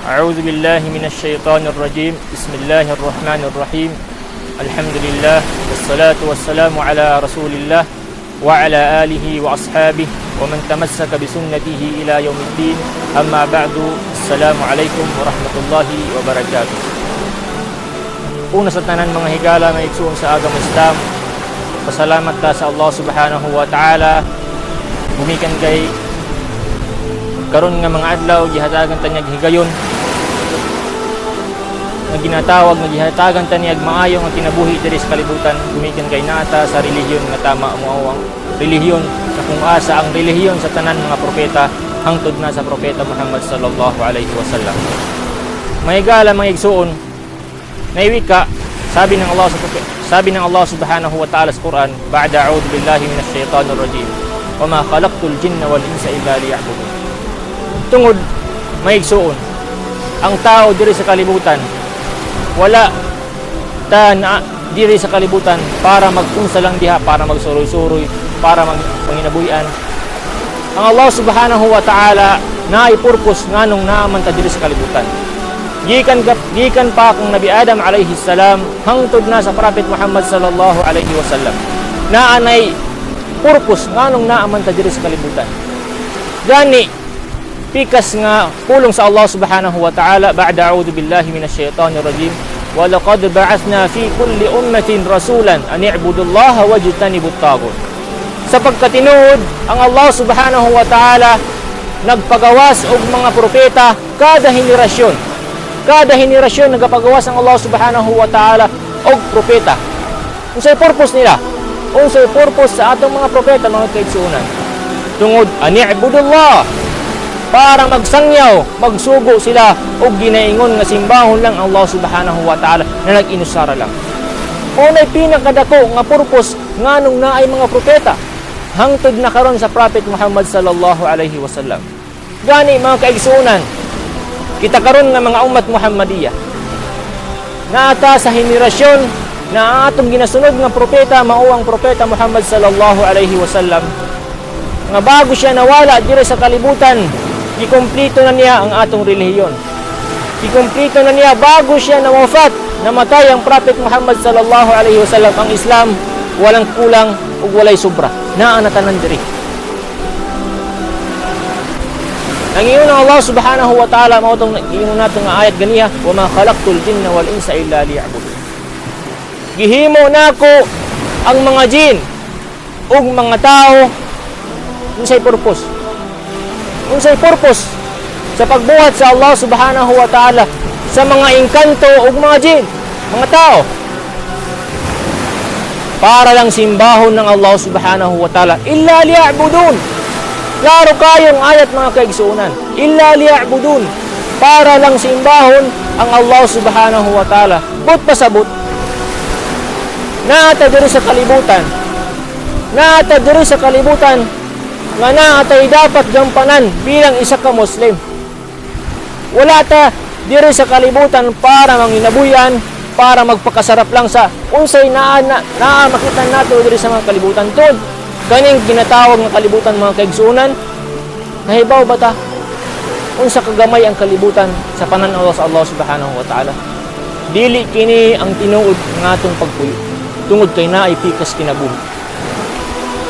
أعوذ بالله من الشيطان الرجيم. بسم الله الرحمن الرحيم. الحمد لله والصلاة والسلام على رسول الله وعلى آله وأصحابه ومن تمسك بسنته إلى يوم الدين. أما بعد. السلام عليكم ورحمة الله وبركاته. Una sa tanan mga higala may igsuon sa agama Islam, pasalamat ta sa Allah subhanahu wa ta'ala. Gumikan kay karon nga mga adlaw gihatagan ta niya higayon nga ginatawag nga gihatagan ta niya maayo nga kinabuhi diri sa kalibutan. Gumikan kay nata sa relihiyon nga tama mo ang relihiyon sa kung asa ang relihiyon sa tanan mga propeta hangtod na sa propeta Muhammad sallallahu alaihi wasallam. Mahigala mga igsuon naiwika sabi ng Allah subhanahu wa ta'ala sa Quran, ba'da a'udhu billahi minash shaitanir rajim, wa ma khalaqtul jinna wal insa illa liya'budun. Tungod maigsuon ang tao diri sa kalibutan wala ta na diri sa kalibutan para magpunsa lang diha, para magsuroy-suroy, para magpanginabuyan. Ang Allah subhanahu wa ta'ala naay purpose nganong naaman ta diri sa kalibutan. Gikan pa kung Nabi Adam alayhi salam hangtod na sa Prophet Muhammad sallallahu alaihi wasallam na anay purpose nganong naaman ta diri sa kalibutan. Gani pikas nga pulong sa Allah subhanahu wa ta'ala, ba'da a'udhu billahi minash shaitanir rajim, wa laqad ba'athna fi kulli ummatin rasulan an i'budullaha wajtanibut taghut. Sa pagkatinuod ang Allah subhanahu wa ta'ala nagpagawas og mga propeta kada henerasyon nagapagawas ang Allah subhanahu wa ta'ala og propeta. Unsay purpose nila? Unsay purpose sa atong mga propeta mga kaigsuonan? Tungod ani'budullah, para magsangyaw, magsugo sila og ginaingon nga simbahon lang Allah subhanahu wa ta'ala na nag-inusara lang. Unay pinakadako nga purpose nganong naay mga propeta hangtod na karon sa Prophet Muhammad sallallahu alaihi wasallam. Gani mga kaigsuonan, kita karon nga mga umat Muhammadiyah naata sa henerasyon na atong ginasunod nga propeta mao ang propeta Muhammad sallallahu alaihi wasallam, nga bago siya nawala diri sa kalibutan gikumpleto na niya ang atong relihiyon. Gikumpleto na niya bago siya nawafat, namatay ang Prophet Muhammad sallallahu alaihi wasallam. Ang Islam walang kulang ug walay sobra, naa na tanan diri. Nangingon ang Allah subhanahu wa ta'ala mao tong ingon nato nga ayat ganiya, wa ma khalaqtul jinna wal insa illa liya'budun. Gihimo nako ang mga jin ug mga tao unsay purpose? Unsay purpose sa pagbuhat sa Allah subhanahu wa ta'ala sa mga engkanto ug mga jin, mga tao? Para lang simbahon ng Allah subhanahu wa ta'ala, illa liya'budun. Klaro kayong ayat mga kaigsuonan, illa liya'budun, para lang simbahon ang Allah subhanahu wa ta'ala. But pasabot naata diri sa kalibutan nga naatay dapat gampanan bilang isa ka Muslim. Wala ta diri sa kalibutan para manginabuyan, para magpakasarap lang sa unsay naa makita nato diri sa mga kalibutan tod. Kaning ginatawag nga kalibutan mga kaigsuonan, nahibaw ba ta unsa kagamay ang kalibutan sa panan-aw sa Allah subhanahu wa ta'ala? Dili kini ang tinuod nga atong pagpuyo tungod kay naay pikas kinabuhi.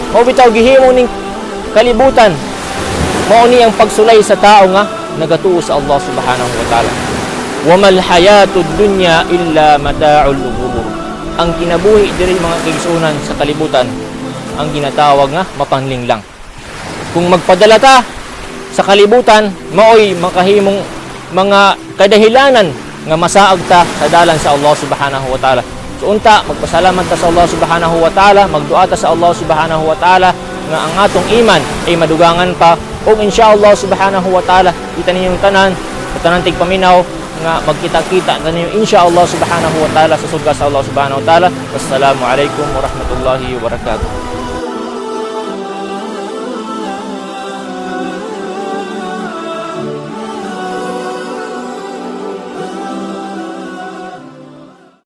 Mao bitaw gihimo ning kalibutan, mao ni ang pagsulay sa tao nga nagatuo sa Allah subhanahu wa ta'ala. Wa mal hayatud dunya illa mata'ul ghurur. Ang kinabuhi diri mga kaigsuonan sa kalibutan ang ginatawag nga mapanling lang. Kung magpadala ta sa kalibutan, maoy makahimong mga kadahilanan nga masaag ta sa dalan sa Allah subhanahu wa ta'ala. So unta, magpasalamat ta sa Allah subhanahu wa ta'ala, magdua ta sa Allah subhanahu wa ta'ala nga ang atong iman ay madugangan pa, o insyaallah subhanahu wa ta'ala kita ninyong tanan tigpaminaw nga magkita-kita ninyo insyaallah subhanahu wa ta'ala sa sugda sa Allah subhanahu wa ta'ala. Wassalamu alaikum warahmatullahi wabarakatuh.